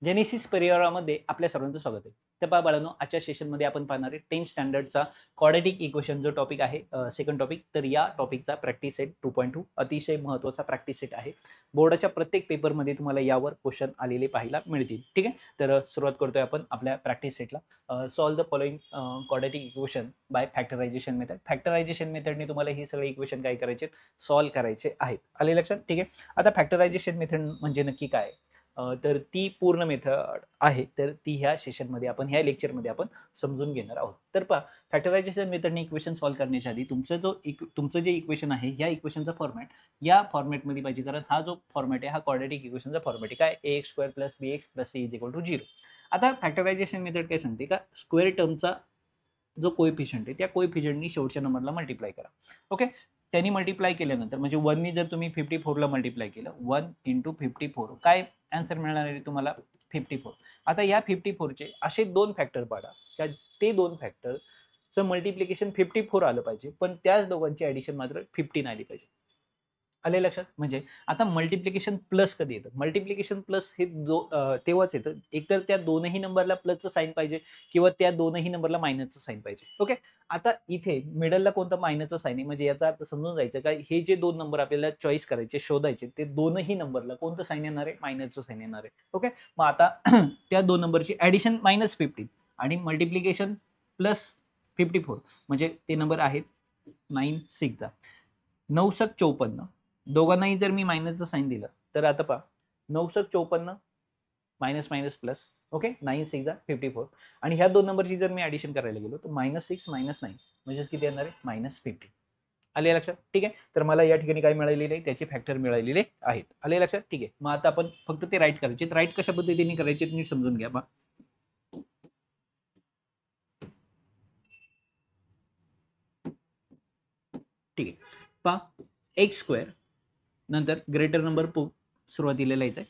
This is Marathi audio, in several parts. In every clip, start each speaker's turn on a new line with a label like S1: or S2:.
S1: जेनेसिस परिवारामध्ये आपल्या सर्वांचं स्वागत आहे. तर पहा बाळांनो, आजच्या सेशनमध्ये आपण पाहणार आहे 10th स्टँडर्डचा क्वाड्रॅटिक इक्वेशन जो टॉपिक आहे, सेकंड टॉपिक. तर या टॉपिकचा प्रॅक्टिस सेट 2.2 अतिशय महत्त्वाचा प्रॅक्टिस सेट आहे. बोर्डाच्या प्रत्येक पेपरमध्ये तुम्हाला यावर क्वेश्चन आलेले पाहायला मिळतील. ठीक आहे, तर सुरुवात करतोय आपण आपल्या प्रॅक्टिस सेटला. Solve the following quadratic equation by factorization method. Factorization मेथडने तुम्हाला ही सगळी इक्वेशन काय करायचे, सॉल्व करायचे आहेत. आले लक्षात? ठीक आहे. आता फॅक्टरायझेशन मेथड म्हणजे नक्की काय? तर ती पूर्ण मेथड आहे, तर ती ह्या सेशनमध्ये आपण ह्या लेक्चरमध्ये आपण समजून घेणार आहोत. तर पहा, फॅक्टरायझेशन मेथडने इक्वेशन सॉल्व्ह करण्याच्या आधी तुमचं जे इक्वेशन आहे, ह्या इक्वेशनचा फॉर्मॅट या फॉर्मॅटमध्ये पाहिजे. कारण हा जो फॉर्मॅट आहे हा क्वाड्रॅटिक इक्वेशनचा फॉर्मॅट आहे. काय? ax square plus bx plus c is equal to 0. आता फॅक्टरायझेशन मेथड काय सांगते का, स्क्वेअर टर्मचा जो कोएफिशियंट आहे त्या कोएफिशियंटनी शेवटच्या नंबरला मल्टिप्लाय करा. ओके, त्यांनी मल्टिप्लाय केल्यानंतर म्हणजे 1 नी जर तुम्ही 54 ला मल्टिप्लाय केलं, 1 × 54 काय आन्सर मिळणार आहे तुम्हाला? 54. आता या 54 चे असे दोन फॅक्टर पाडा, त्या ते दोन फॅक्टरचं मल्टिप्लिकेशन 54 आलं पाहिजे, पण त्याच दोघांची ॲडिशन मात्र 15 आली पाहिजे. आले लक्षात? म्हणजे आता मल्टिप्लिकेशन प्लस कधी येतं? मल्टिप्लिकेशन प्लस हे तेव्हाच येतं एकतर त्या दोनही नंबरला प्लसचं साइन पाहिजे किंवा त्या दोनही नंबरला मायनसचं साइन पाहिजे. ओके, आता इथे मिडलला कोणतं मायनसचं साइन आहे, म्हणजे याचा अर्थ समजून जायचं का हे जे दोन नंबर आपल्याला चॉईस करायचे, शोधायचे, ते दोनही नंबरला कोणतं साइन येणार आहे? मायनसचं साइन येणार आहे. ओके, मग आता त्या दोन नंबरची ॲडिशन -15 आणि मल्टिप्लिकेशन +54 म्हणजे ते नंबर आहेत 9 6 चा 9 × 54. दोघांनाही जर मी मायनसचं साइन दिलं तर आता पहा, 9 × 54 मायनस मायनस प्लस. ओके, 9 6 54 आणि ह्या दोन नंबरची जर मी ॲडिशन करायला गेलो तर -6 -9 म्हणजे किती येणार आहे? -15. आले लक्षात? ठीक आहे, तर मला या ठिकाणी काय मिळालेले आहे? त्याचे फॅक्टर मिळालेले आहेत. आले लक्षात? ठीक आहे, मग आता आपण फक्त ते राईट करायचे. राईट कशा पद्धतीने करायचे नीट समजून घ्या. ठीक आहे, पहा, एक्स स्क्वेअर नंतर ग्रेटर नंबर सुरुवातीला लिहायचा आहे.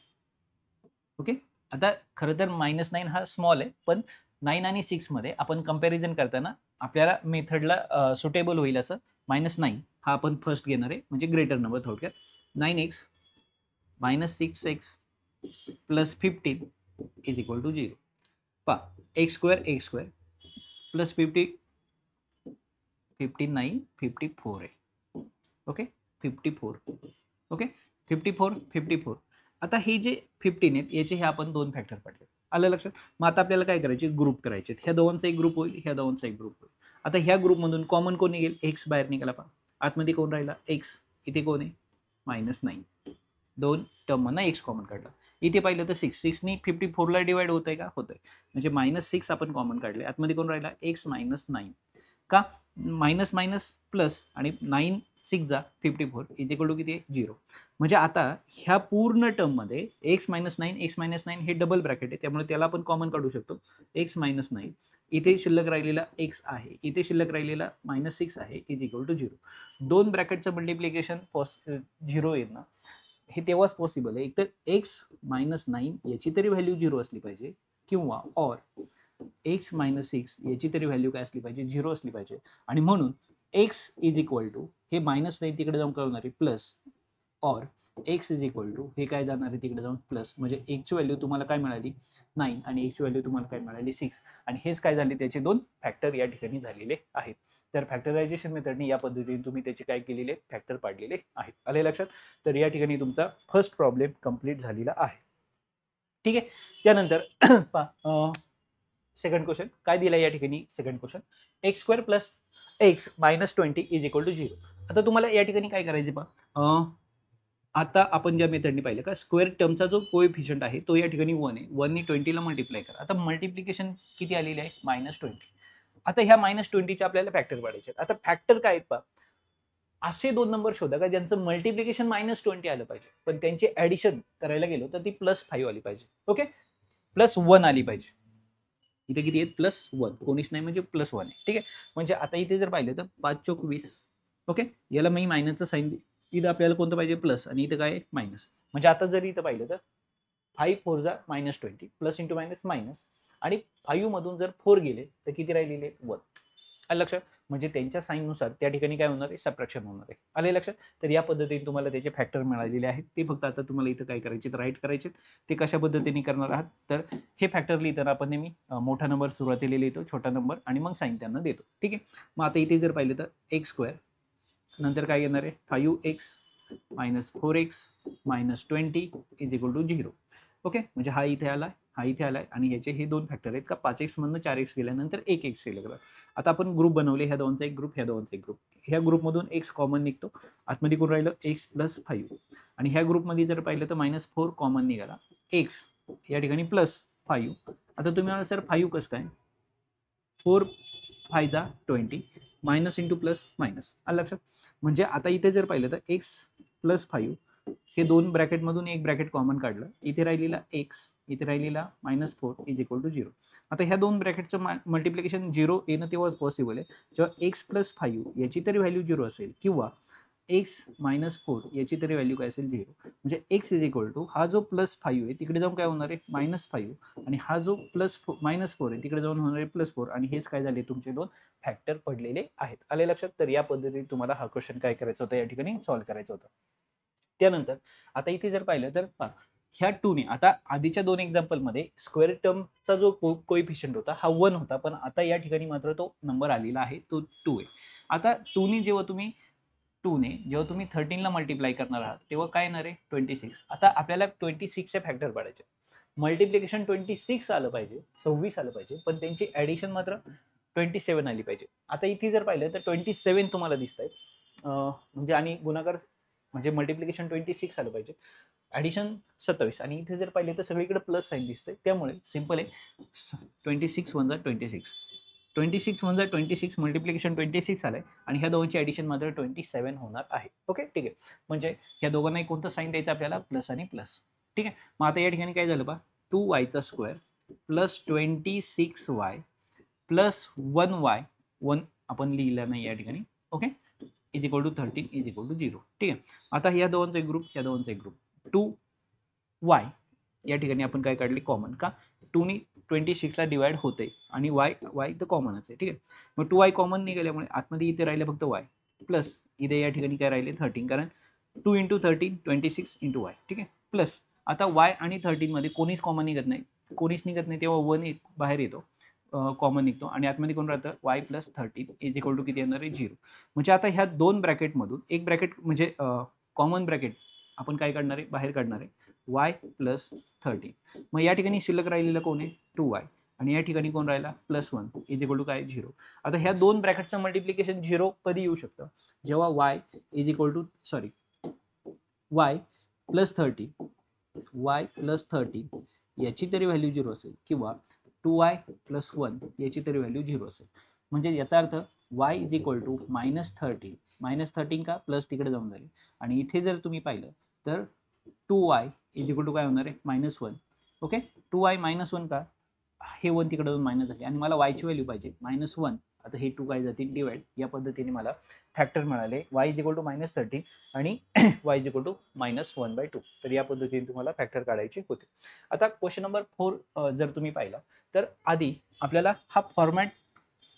S1: ओके, आता खरं तर -9 हा स्मॉल आहे, पण 9 आणि 6 मध्ये आपण कंपॅरिझन करताना आपल्याला मेथडला सुटेबल होईल असं -9 हा आपण फर्स्ट घेणार आहे, म्हणजे ग्रेटर नंबर. थोडक्यात 9x -6x plus 15 is equal to 0. पहा, एक्स स्क्वेअर प्लस 59 54 आहे. ओके, 54. ओके, 54. आता हे जे 15 आहेत याचे हे आपण दोन फॅक्टर पाडले. आलं लक्षात? मग आता आपल्याला काय करायचे? ग्रुप करायचे. ह्या दोघांचा एक ग्रुप होईल, ह्या दोघांचा एक ग्रुप होईल. आता ह्या ग्रुपमधून कॉमन कोण निघेल? एक्स बाहेर निघाला. पहा, आतमध्ये कोण राहिला? एक्स. इथे कोण आहे? -9. दोन टर्ममधनं एक्स कॉमन काढला. इथे पाहिलं तर 6 नी 54 ला डिवाइड होतंय का? होतंय. म्हणजे -6 आपण कॉमन काढले. आतमध्ये कोण राहिला? एक्स -9. का? मायनस मायनस प्लस आणि 9 6 जा 54 इज इक्वल टू किती आहे? 0. म्हणजे आता ह्या पूर्ण टर्ममध्ये x -9 हे डबल ब्रॅकेट आहे, त्यामुळे त्याला आपण कॉमन काढू शकतो. x -9 इथे शिल्लक राहिलेला x आहे, इथे शिल्लक राहिलेला -6 आहे, इज इक्वल टू 0. दोन ब्रॅकेटचं मल्टिप्लिकेशन 0 येईल ना, हे तेव्हाच पॉसिबल आहे. एकतर x -9 याची तरी व्हॅल्यू 0 असली पाहिजे, किंवा ऑर x -6 याची तरी व्हॅल्यू काय असली पाहिजे? 0 असली पाहिजे. आणि म्हणून x इज इक्वल टू हे -9 तिकडे जाऊन काय होणार आहे? Plus. Or x is equal to हे काय जाणार आहे? तिकडे जाऊन प्लस. म्हणजे x ची व्हॅल्यू तुम्हाला काय मिळाली? 9 आणि x ची व्हॅल्यू तुम्हाला काय मिळाली? 6. आणि हेच काय झाले? त्याचे दोन फॅक्टर या ठिकाणी झालेले आहेत. तर फॅक्टरायझेशन मेथडने या पद्धतीने तुम्ही त्याचे काय केलेले? फॅक्टर पाडलेले आहेत. आले लक्षात? तर या ठिकाणी तुमचा फर्स्ट प्रॉब्लेम कंप्लीट झालेला आहे. ठीक आहे, त्यानंतर सेकंड क्वेश्चन काय दिला या ठिकाणी? Second question, x square plus x -20 is equal to 0. आता तुम्हाला या ठिकाणी काय करायचे पहा, आता आपण ज्या मेथडने पाहिलं का, स्क्वेअर टर्मचा जो कोएफिशियंट आहे तो या ठिकाणी 1 आहे. 1 नी 20 ला मल्टिप्लाय करा. आता मल्टिप्लिकेशन किती आलेले आहे? -20. आता ह्या -20 चे आपल्याला फॅक्टर पाडायचे. आता फॅक्टर काय आहेत पहा, असे दोन नंबर शोधा का ज्यांचं मल्टिप्लिकेशन -20 आलं पाहिजे, पण त्यांची ऍडिशन करायला गेलो तर ती +5 आली पाहिजे. ओके, +1 आली पाहिजे. इथे किती आहेत? +1. कोणीच नाही म्हणजे +1 आहे. ठीक आहे, म्हणजे आता इथे जर पाहिलं तर 5 चोक 20. ओके, याला मी मायनसचं साइन दिलं. इथं आपल्याला कोणतं पाहिजे? प्लस, आणि इथं काय? मायनस. म्हणजे आता जर इथं पाहिलं तर 5 4 जा -20 प्लस इंटू मायनस मायनस, आणि 5 मधून जर 4 गेले तर किती राहिलेले? 1. आलं लक्षात? म्हणजे त्यांच्या साईननुसार त्या ठिकाणी काय होणार आहे, सबट्रॅक्शन होणार आहे. आले लक्षात? तर या पद्धतीने तुम्हाला त्याचे फॅक्टर मिळालेले आहेत. ते फक्त आता तुम्हाला इथं काय करायचे, राईट करायचे. ते कशा पद्धतीने करणार आहात, तर हे फॅक्टर लिहिताना आपण नेहमी मोठा नंबर सुरुवातीला लिहितो, छोटा नंबर आणि मग साईन त्यांना देतो. ठीक आहे. मग आता इथे जर पाहिलं तर एक्स स्क्वेअर नंतर काय येणार आहे 5x minus 4x minus 20 is equal to 0. Okay, म्हणजे हा इथे आला, हा इथे आलाय आणि ह्याचे हे दोन फॅक्टर आहेत का 5x मधनं 4x गेल्यानंतर 1x गेलं. आता आपण ग्रुप बनवले, ह्या दोनचा एक ग्रुप, ह्या दोनचा एक ग्रुप. ह्या ग्रुपमधून x कॉमन निघतो, आतमध्ये कोण राहिलं x प्लस 5 आणि ह्या ग्रुपमध्ये जर पाहिलं तर -4 कॉमन निघाला, x या ठिकाणी प्लस 5. आता तुम्ही म्हणाल सर 5 कसं काय, 4 5 जा 20 मायनस इंटू प्लस मायनस. आलं लक्षात? म्हणजे आता इथे जर पाहिलं तर x प्लस 5 हे दोन ब्रॅकेटमधून एक ब्रॅकेट कॉमन काढलं, इथे राहिलेला x, इथे राहिलेला -4 इज इक्वल टू 0. आता ह्या दोन ब्रॅकेटचं मल्टिप्लिकेशन 0 येणं तेव्हाच पॉसिबल आहे जेव्हा x प्लस 5 याची तरी व्हॅल्यू 0 असेल किंवा x मायनस 4 याची तरी व्हॅल्यू काय असेल 0. म्हणजे x इज इक्वल टू हा जो प्लस 5 आहे तिकडे जाऊन काय होणार आहे -5 आणि हा जो -4 आहे तिकडे जाऊन होणार आहे +4 आणि हेच काय झाले तुमचे दोन फॅक्टर पडलेले आहेत. आले लक्षात? तर या पद्धतीने तुम्हाला हा क्वेश्चन काय करायचा होता, या ठिकाणी सॉल्व्ह करायचा होता. त्यानंतर आता इथे जर पाहिलं तर ह्या 2 ने, आता आधीच्या दोन एक्झाम्पल मध्ये स्क्वेअर टर्मचा जो कोएफिशियंट होता हा 1 होता, पण आता या ठिकाणी मात्र तो नंबर आलेला आहे तो 2 आहे. आता 2 ने जेव्हा तुम्ही 13 ला मल्टिप्लाय करणार आहात तेव्हा काय येणार आहे 26. आता आपल्याला 26 चे फॅक्टर पाडायचे, मल्टिप्लिकेशन 26 आलं पाहिजे, 26 आलं पाहिजे, पण त्यांची ऍडिशन मात्र 27 आली पाहिजे. आता इथे जर पाहिलं तर 27 तुम्हाला दिसत आहेत, म्हणजे आणि गुणाकार म्हणजे मल्टिप्लिकेशन 26 आलं पाहिजे, ऍडिशन 27 आणि इथे जर पाहिलं तर सगळीकडे प्लस साईन दिसतंय. त्यामुळे सिंपल आहे 26 1 26 26 1 26 मल्टिप्लिकेशन 26 आलंय आणि ह्या दोघांची ऍडिशन मात्र 27 होणार आहे. ओके, ठीक आहे. म्हणजे ह्या दोघांनाही कोणतं साईन द्यायचं आपल्याला, प्लस आणि प्लस. ठीक आहे. मग आता या ठिकाणी काय झालं पहा, 2y चा square plus 26y plus 1y 1 आपण लिहिलं नाही या ठिकाणी. Okay, is equal to 13 is equal to 0. ठीक आहे. आता ह्या दोघांचा एक ग्रुप, ह्या दोघांचा एक ग्रुप, 2y या ठिकाणी आपण काय काढले कॉमन, का 2 नी 26 ला डिवाइड होते आणि y तर कॉमनच आहे. ठीक आहे. मग 2y कॉमन निघाल्यामुळे आतमध्ये इथे राहिले फक्त y प्लस इथे या ठिकाणी काय राहिले 13, कारण 2 इंटू 13 26 इंटू y. ठीक आहे. प्लस आता y आणि 13 मध्ये कोणीच कॉमन निघत नाही, तेव्हा 1 बाहेर येतो, कॉमन निघतो आणि आतमध्ये कोण राहतं y plus 13 is equal to किती येणार आहे 0. म्हणजे आता ह्या दोन ब्रॅकेटमधून एक ब्रॅकेट म्हणजे कॉमन ब्रॅकेट आपण काय काढणार आहे, बाहेर काढणार आहे y प्लस 13. मग या ठिकाणी शिल्लक राहिलेला कोण आहे 2y आणि या ठिकाणी कोण राहिला +1 इज इक्वल टू काय 0. आता ह्या दोन ब्रॅकेटचं मल्टिप्लिकेशन 0 कधी येऊ शकतं, जेव्हा y is equal to y plus 13 याची तरी व्हॅल्यू 0 असेल किंवा 2y प्लस 1 याची तरी व्हॅल्यू 0 असेल. म्हणजे याचा अर्थ y इज इक्वल टू -13 का प्लस तिकडे जाऊन जाईल आणि इथे जर तुम्ही पाहिलं तर 2y इज इक्वल टू काय होणार आहे -1. ओके, 2y -1 का, हे 1 तिकडे जाऊन मायनस झाले आणि मला y ची व्हॅल्यू पाहिजे -1. आता हे 2 काय जातील डिवाइड, या पद्धतीने मला फॅक्टर मिळाले y इज इक्वल टू -13 आणि y इज इक्वल टू -1/2. तर या पद्धतीने तुम्हाला फॅक्टर काढायचे होते. आता क्वेश्चन नंबर 4 जर तुम्ही पाहिला तर आधी आपल्याला हा फॉर्मॅट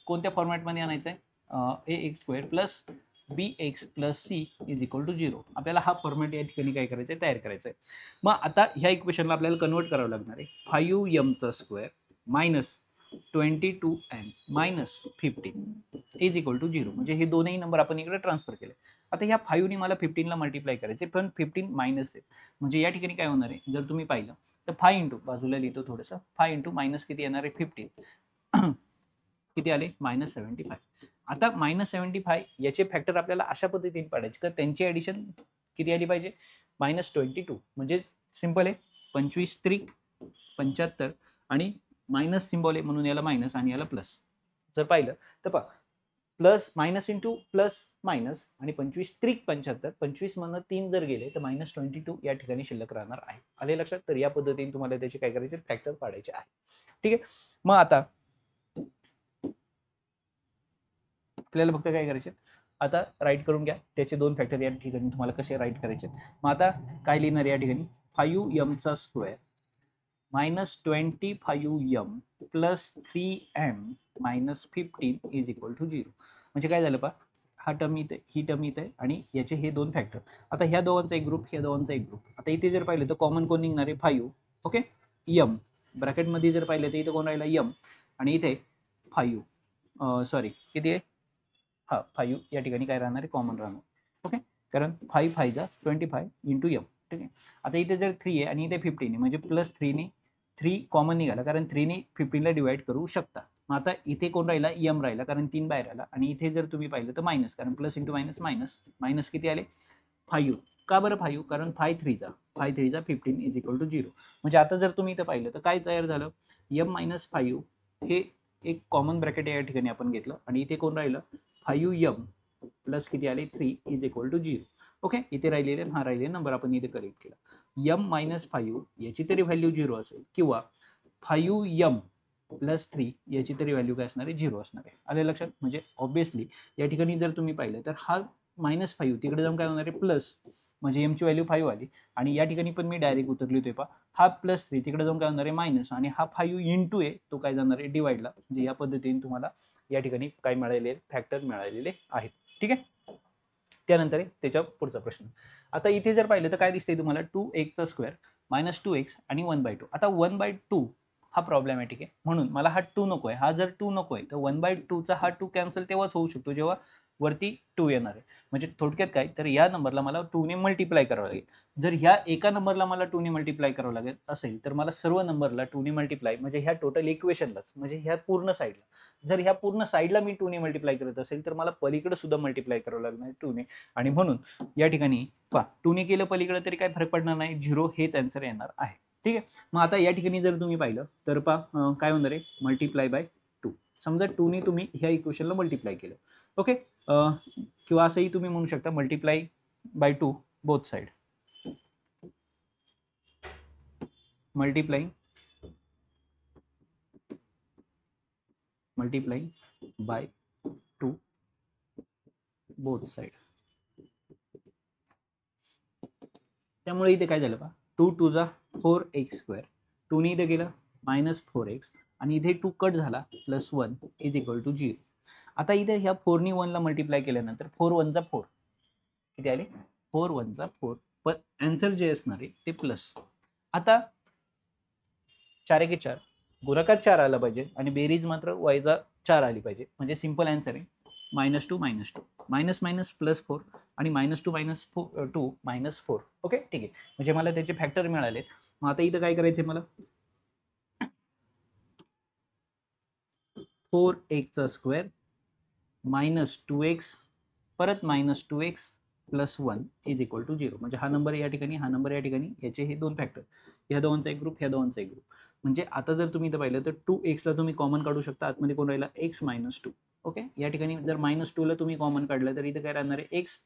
S1: कोणत्या फॉर्मॅटमध्ये आणायचा आहे, ax² plus bx plus c is equal to 0. आपल्याला हा फॉर्मॅट या ठिकाणी काय करायचं आहे, तयार करायचं आहे. मग आता ह्या इक्वेशनला आपल्याला कन्वर्ट करावं लागणार आहे, 5m² minus 22m minus 15 is equal to 0. म्हणजे हे दोनही नंबर आपण इकडे ट्रान्सफर केले. आता ह्या 5 ने मला 15 ला मल्टिप्लाय करायचे, पण 15 मायनस आहे, म्हणजे या ठिकाणी काय होणार आहे, जर तुम्ही पाहिलं तर 5 इंटू, बाजूला लिहितो थोडंसं, 5 इंटू मायनस किती येणार आहे 15 किती आले -75. आता -75 याचे फॅक्टर आपल्याला अशा पद्धतीने पाडायचे की त्यांची ऍडिशन किती आली पाहिजे -22. म्हणजे सिंपल आहे, 25 त्रिक 75 आणि मायनस सिम्बॉल आहे म्हणून याला मायनस आणि याला प्लस. जर पाहिलं तर पहा, plus minus into plus minus आणि 25 त्रिक 75, 25 मधनं 3 जर गेले तर -22 या ठिकाणी शिल्लक राहणार आहे. आले लक्षात? तर या पद्धतीने तुम्हाला त्याचे काय करायचे, फॅक्टर पाडायचे आहे. ठीक आहे. मग आता आपल्याला फक्त काय करायचे, आता राईट करून घ्या त्याचे दोन फॅक्टर या ठिकाणी तुम्हाला कसे राईट करायचे. मग आता काय लिहिणार या ठिकाणी, 5m² -25m plus 3m -15 is equal to 0. म्हणजे काय झालं पहा, हा टर्म इथे, ही टर्म इथे आहे आणि याचे हे दोन फॅक्टर. आता ह्या दोघांचा एक ग्रुप, ह्या दोघांचा एक ग्रुप. आता इथे जर पाहिलं तर कॉमन कोण निघणार आहे 5. ओके, यम ब्रॅकेटमध्ये जर पाहिलं तर इथे कोण राहिला यम आणि इथे 5 सॉरी किती आहे, हा 5 या ठिकाणी काय राहणार आहे कॉमन राहणार. ओके, कारण 5 5 जा 25 इंटू यम. ठीक आहे, आता इथे जर 3 आहे आणि इथे 15 आहे म्हणजे +3 3 कॉमन निघाला, कारण 3 15ला डिवाइड करू शकता. मग आता इथे कोण राहिला यम राहिला, कारण 3 बाहेर आला आणि इथे जर तुम्ही पाहिलं तर मायनस, कारण plus into minus minus minus किती आले 5. का बरं 5? कारण 5 3 जा 15 इज इक्वल टू 0. म्हणजे आता जर तुम्ही इथं पाहिलं तर काय तयार झालं, यम -5 हे एक कॉमन ब्रॅकेट या ठिकाणी आपण घेतलं आणि इथे कोण राहिलं 5m प्लस किती आले 3 इज इक्वल टू 0. ओके, इथे राहिलेले हा राहिलेला नंबर आपण इथे करेक्ट केला. m -5 याची तरी व्हॅल्यू 0 असेल किंवा 5m + 3 याची तरी व्हॅल्यू काय असणार आहे 0 असणार आहे. आले लक्षात? म्हणजे ऑब्विसली या ठिकाणी जर तुम्ही पाहिलं तर हा -5 तिकडे जाऊन काय होणार आहे प्लस, म्हणजे m ची व्हॅल्यू 5 आली आणि या ठिकाणी पण मी डायरेक्ट उतरली होते पहा, हा +3 तिकडे जाऊन काय होणार आहे मायनस आणि हा 5 इंटू आहे तो काय जाणार आहे डिवाइडला. म्हणजे या पद्धतीने तुम्हाला या ठिकाणी काय मिळालेले फॅक्टर मिळालेले आहेत. ठीक आहे, त्यानंतर त्याच्या पुढचा प्रश्न. आता इथे जर पाहिलं तर काय दिसतंय तुम्हाला 2x² -2x आणि 1/2. आता 1/2 हा प्रॉब्लेमॅटिक आहे, म्हणून मला हा 2 नको आहे. हा जर 2 नको आहे तर 1/2 चा हा 2 कॅन्सल तेव्हाच होऊ शकतो जेव्हा वरती 2 येणार आहे. म्हणजे थोडक्यात काय, तर या नंबरला मला 2 ने मल्टिप्लाय करावं लागेल. जर ह्या एका नंबरला मला 2 ने मल्टिप्लाय करावं लागेल असेल तर मला सर्व नंबरला 2 ने मल्टिप्लाय, म्हणजे ह्या टोटल इक्वेशनलाच, म्हणजे ह्या पूर्ण साईडला, जर ह्या पूर्ण साईडला मी 2 ने मल्टिप्लाय करत असेल तर मला पलीकडे सुद्धा मल्टिप्लाय करावं लागणार 2 ने. आणि म्हणून या ठिकाणी पहा 2 ने केलं पलीकडे तरी काय फरक पडणार नाही, 0 हेच आन्सर येणार आहे. ठीक आहे, मग आता या ठिकाणी जर तुम्ही पाहिलं तर पहा काय होणार आहे मल्टिप्लाय बाय 2. समजा 2 ने तुम्ही ह्या इक्वेशनला मल्टिप्लाय केलं. ओके, किंवा असंही तुम्ही म्हणू शकता multiply by 2 both side. Multiplying by 2 both side. त्यामुळे इथे काय झालं पहा, 2 2 जा 4x², 2 ने इथे गेलं -4x आणि इथे 2 कट झाला +1 इज इक्वल टू 0. आता इथे ह्या 4 ने 1 ला मल्टिप्लाय केल्यानंतर 4 1 जा 4 किती आले 4 1 जा 4, पण आन्सर जे असणार आहे ते प्लस. आता 4 एके 4 गुणाकार 4 आला पाहिजे आणि बेरीज मात्र वजा 4 आली पाहिजे. म्हणजे सिंपल आन्सर आहे -2 -2 मायनस मायनस +4 आणि -2 -2 -4. ओके, ठीक आहे, म्हणजे मला त्याचे फॅक्टर मिळाले. मग आता इथं काय करायचंय मला, 4x² -2x परत -2x +1 इज इक्वल टू 0. म्हणजे हा नंबर या ठिकाणी, हा नंबर या ठिकाणी, याचे हे दोन फॅक्टर, ह्या दोघांचा एक ग्रुप, ह्या दोघांचा एक ग्रुप. म्हणजे आता जर तुम्ही इथं पाहिलं तर 2x ला तुम्ही कॉमन काढू शकता, आतमध्ये कोण राहिला x -2. ओके, या ठिकाणी जर -2 ला तुम्ही कॉमन काढलं तर इथं काय राहणार आहे x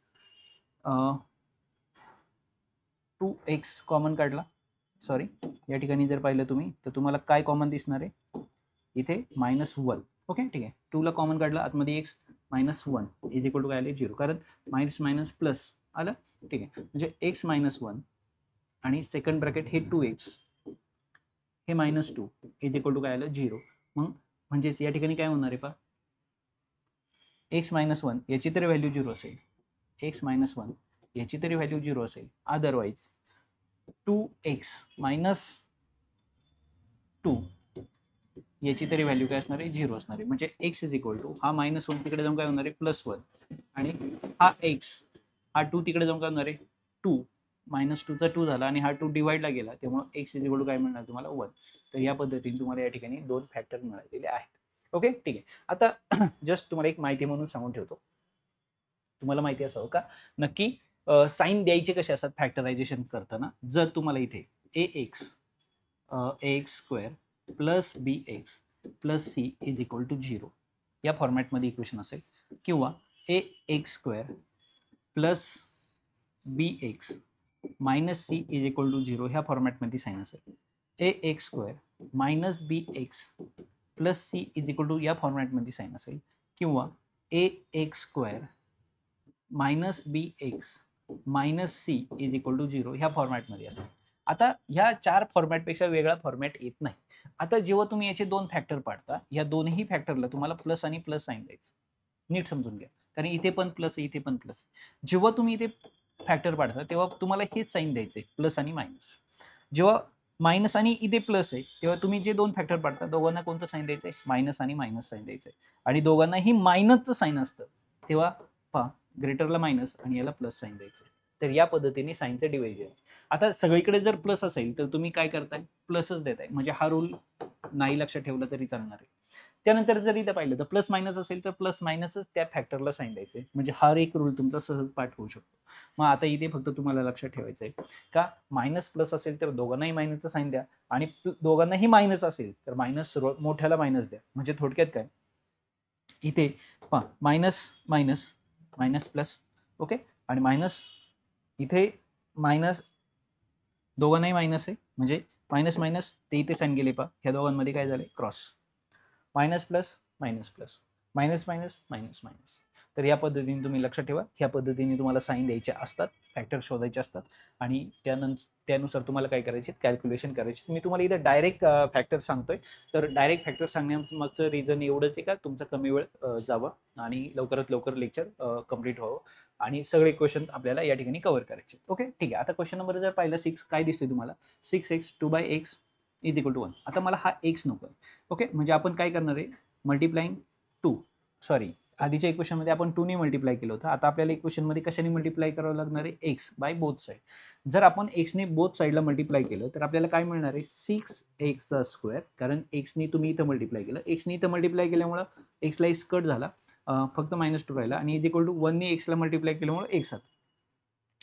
S1: 2x कॉमन काढला, सॉरी या ठिकाणी जर पाहिलं तुम्ही तर तुम्हाला काय कॉमन दिसणार आहे इथे -1. ओके, ठीक आहे, 2 ला कॉमन काढला आतमध्ये x -1 इज इक्वल टू काय आले 0, कारण मायनस मायनस प्लस आलं. ठीक आहे, म्हणजे x -1 आणि सेकंड ब्रॅकेट हे 2x हे -2 इज इक्वल टू काय आलं 0. मग म्हणजेच या ठिकाणी काय होणार आहे पहा, x -1 याची तरी व्हॅल्यू 0 असेल, x -1 याची तरी व्हॅल्यू 0 असेल, अदरवाईज 2x -2 याची तरी व्हॅल्यू काय असणार आहे 0 असणार आहे. म्हणजे x इज इक्वल टू हा -1 तिकडे जाऊन काय होणार आहे +1 आणि हा x हा 2 तिकडे जाऊन काय होणार आहे 2 -2 चा 2 झाला आणि हा 2 डिवाइडला गेला, त्यामुळे x इज इक्वल टू काय मिळणार तुम्हाला 1. तर या पद्धतीने तुम्हाला या ठिकाणी दोन फॅक्टर मिळालेले आहेत. ओके, ठीक आहे, आता जस्ट तुम्हाला एक माहिती म्हणून सांगून ठेवतो, तुम्हाला माहिती असावं का नक्की साइन द्यायचे कसे असतात फॅक्टरायझेशन करताना. जर तुम्हाला इथे ax² plus bx plus c is equal to 0 या फॉर्मॅटमध्ये इक्वेशन असेल, किंवा ax² plus bx minus c is equal to 0 ह्या फॉर्मॅटमध्ये साइन असेल, ax² minus bx plus c is equal to या फॉर्मॅटमध्ये साइन असेल, किंवा ax² minus bx minus c is equal to 0 ह्या फॉर्मॅटमध्ये असेल. आता ह्या 4 फॉर्मॅटपेक्षा वेगळा फॉर्मॅट येत नाही. आता जेव्हा तुम्ही याचे 2 फॅक्टर पाडता, या दोन्ही फॅक्टरला तुम्हाला प्लस आणि प्लस साइन द्यायचं. नीट समजून घ्या. कारण इथे पण प्लस आहे, इथे पण प्लस आहे. जेव्हा तुम्ही इथे फॅक्टर पाडता तेव्हा तुम्हाला हेच साइन द्यायचे, प्लस आणि मायनस. जेव्हा मायनस आणि इथे प्लस आहे तेव्हा तुम्ही जे 2 फॅक्टर पाडता दोघांना कोणतं साइन द्यायचंय? मायनस आणि मायनस साइन द्यायचंय. आणि दोघांनाही मायनसचं साइन असतं तेव्हा पहा, ग्रेटरला मायनस आणि याला प्लस साइन द्यायचं. तर या पद्धतीने साइनचं डिव्हिजन. आता सगळीकडे जर प्लस असेल तर तुम्ही काय करताय? प्लसच देताय. म्हणजे हा रूल नाही लक्षात ठेवला तरी चालणार आहे. त्यानंतर जर इथं पाहिलं तर प्लस मायनस असेल तर प्लस मायनसच त्या फॅक्टरला साइन द्यायचे. म्हणजे हा एक रूल तुमचा सहज पाठ होऊ शकतो. मग आता इथे फक्त तुम्हाला लक्षात ठेवायचं आहे का मायनस प्लस असेल तर दोघांनाही मायनसचं साइन द्या आणि दोघांनाही मायनस असेल तर मायनस मोठ्याला मायनस द्या. म्हणजे थोडक्यात काय, इथे पहा minus minus minus plus, okay, आणि मायनस इथे मायनस दोघांनाही मायनस आहे म्हणजे मायनस मायनस ते इथे साइन गेले पहा, ह्या दोघांमध्ये काय झाले? Cross. Minus plus minus plus minus minus minus minus. तर या पद्धतीने तुम्ही लक्षात ठेवा, ह्या पद्धतीने तुम्हाला साइन द्यायचे असतात, फॅक्टर शोधायचे असतात आणि त्यानुसार तुम्हाला काय करायचे? कॅल्क्युलेशन करायचे. मी तुम्हाला इथं डायरेक्ट फॅक्टर सांगतोय. तर डायरेक्ट फॅक्टर सांगण्यामागचं रिझन एवढंच आहे का तुमचा कमी वेळ जावा आणि लवकरात लवकर लेक्चर कंप्लीट व्हावं आणि सगळे क्वेश्चन आपल्याला या ठिकाणी कव्हर करायचे. ओके, ठीक आहे. आता क्वेश्चन नंबर जर पाहिलं 6 काय दिसतोय तुम्हाला? 6x 2/x is equal to 1. आता मला हा x नको आहे. ओके, म्हणजे आपण काय करणार आहे? मल्टिप्लाइंग 2, सॉरी, आधीच्या इक्वेशनमध्ये आपण 2 ने मल्टिप्लाय केलं होतं. आता आपल्याला इक्वेशनमध्ये कशाने मल्टिप्लाय करावं लागणार आहे? x by both side. जर आपण x ने बोथ साईडला मल्टिप्लाय केलं तर आपल्याला काय मिळणार आहे? 6x square. कारण x ने तुम्ही इथं मल्टिप्लाय केलं, x ने इथं मल्टिप्लाय केल्यामुळं x ला इज कट झाला, फक्त -2 राहिला आणि इज इक्वल टू 1 ने x ला मल्टिप्लाय केल्यामुळे x आला.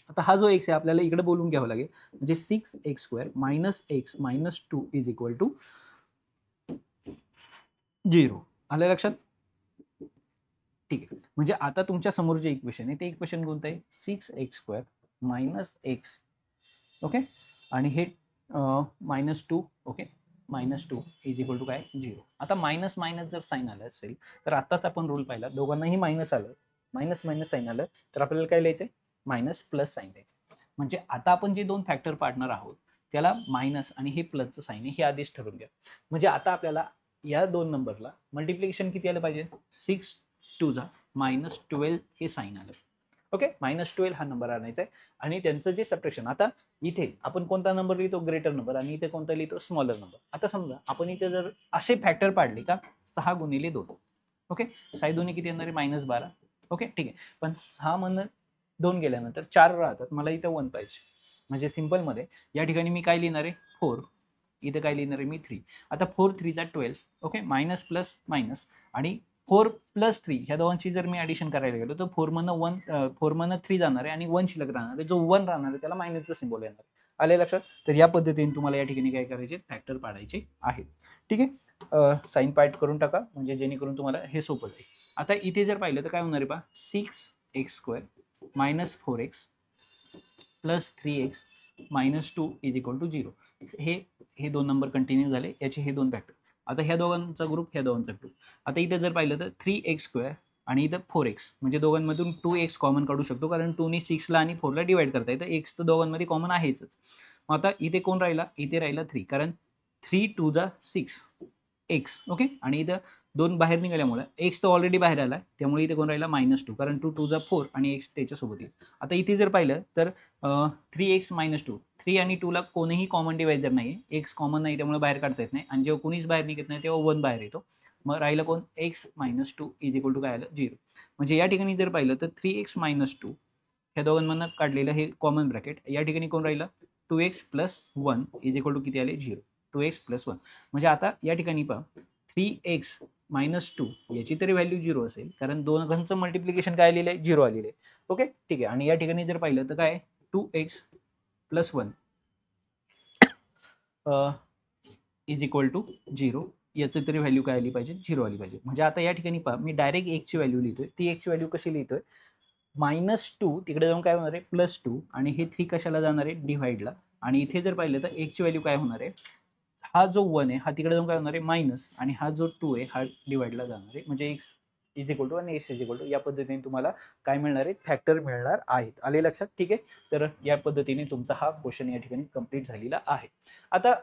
S1: आता हा जो x आहे आपल्याला इकडे बोलून घ्यावा लागेल. म्हणजे 6x square minus x minus 2 is equal to 0. आलं लक्षात? ठीक आहे. म्हणजे आता तुमच्या समोर जे इक्वेशन आहे ते इक्वेशन कोणतं आहे? 6x square minus x, okay, आणि हे -2, ओके, -2 इज इक्वल टू काय? 0. आता मायनस मायनस जर साइन आलं असेल तर आताच आपण रूल पाहिला, दोघांनाही मायनस आलं, मायनस मायनस साइन आलं तर आपल्याला काय लिहायचंय? मायनस प्लस साइन द्यायचं. म्हणजे आता आपण जे 2 फॅक्टर पाडणार आहोत त्याला मायनस आणि हे प्लसचं साइन आहे हे आधीच ठरवून घ्या. म्हणजे आता आपल्याला या 2 नंबरला मल्टिप्लिकेशन किती आलं पाहिजे? 6 2 जा -12 हे साइन आलं. ओके, -12 हा नंबर आणायचा आहे आणि त्यांचं जे सबट्रॅक्शन, आता इथे आपण कोणता नंबर लिहितो? ग्रेटर नंबर, आणि इथे कोणता लिहितो? Smaller number. आता समजा आपण इथे जर असे फॅक्टर पाडले का 6 गुणिले 2, ओके, 6 दोन्ही किती येणार आहे? -12. ओके, ठीक आहे. पण 6 मधनं 2 गेल्यानंतर 4 राहतात, मला इथे 1 पाहिजे. म्हणजे सिंपलमध्ये या ठिकाणी मी काय लिहिणार आहे? 4. इथे काय लिहिणार आहे मी? 3. आता 4 3 जा 12, ओके, मायनस प्लस मायनस आणि 4 प्लस 3 ह्या दोघांची जर मी ॲडिशन करायला गेलो तर 4 मधनं 3 जाणार आहे आणि 1 शिल्लक राहणार आहे. जो 1 राहणार आहे त्याला मायनसचं सिम्बॉल येणार आहे. आले लक्षात? तर या पद्धतीने तुम्हाला या ठिकाणी काय करायचे? फॅक्टर पाडायचे आहेत. ठीक आहे, साइन पार्ट करून टाका म्हणजे जेणेकरून तुम्हाला हे सोपं जाईल. आता इथे जर पाहिलं तर काय होणार आहे पहा, 6x square minus 4x plus 3x minus 2 is equal to 0. हे 2 नंबर कंटिन्यू झाले, याचे हे 2 फॅक्टर. आता ह्या दोघांचा ग्रुप, ह्या दोघांचा ग्रुप. आता इथे जर पाहिलं तर 3x स्क्वेअर आणि इथं 4x, म्हणजे दोघांमधून 2x कॉमन काढू शकतो कारण 2 ने 6 ला आणि 4 ला डिवाइड करता येतं. x तर दोघांमध्ये कॉमन आहेच. मग आता इथे कोण राहिला? इथे राहिला 3, कारण 3 2 जा 6 x, ओके, आणि इथं 2 बाहेर निघाल्यामुळे x तर ऑलरेडी बाहेर आला, त्यामुळे इथे कोण राहिला? -2, कारण 2 2 जा 4 आणि x त्याच्यासोबत येईल. आता इथे जर पाहिलं तर 3x - 2, 3 आणि 2 ला कोणीही कॉमन डिवायझर नाही, x कॉमन नाही त्यामुळे बाहेर काढता येत नाही आणि जेव्हा कोणीच बाहेर निघत नाही तेव्हा 1 बाहेर येतो. मग राहिलं कोण? x - 2 इज इक्वल टू काय आलं? 0. म्हणजे या ठिकाणी जर पाहिलं तर 3x - 2 ह्या दोघांमधनं काढलेलं हे कॉमन ब्रॅकेट, या ठिकाणी कोण राहिलं? 2x + 1 इज इक्वल टू किती आले? 0. 2x + 1. म्हणजे आता या ठिकाणी पहा 3x - 2 याची तरी व्हॅल्यू 0 असेल कारण दोघांचं मल्टिप्लिकेशन काय आलेलं आहे? 0 आलेलं आहे. ओके, ठीक आहे. आणि या ठिकाणी जर पाहिलं तर काय? 2x + 1 is equal to 0. याची तरी व्हॅल्यू काय आली पाहिजे? 0 आली पाहिजे. म्हणजे आता या ठिकाणी पहा मी डायरेक्ट x ची व्हॅल्यू लिहितोय. ती x ची व्हॅल्यू कशी लिहितोय? -2 तिकडे जाऊन काय होणार आहे? +2 आणि हे 3 कशाला जाणार आहे? डिव्हाइडला. आणि इथे जर पाहिलं तर x ची व्हॅल्यू काय होणार आहे? हा जो 1 आहे हा तिकडे जाऊन काय होणार आहे? मायनस, आणि हा जो 2 आहे हा डिवाइडला जाणार आहे. म्हणजे x इज इक्वल टू आणि एक्स इज इक्वल टू या पद्धतीने तुम्हाला काय मिळणार आहे, फॅक्टर मिळणार आहेत. आले लक्षात? ठीक आहे. तर या पद्धतीने तुमचा हा क्वेश्चन या ठिकाणी कंप्लीट झालेला आहे. आता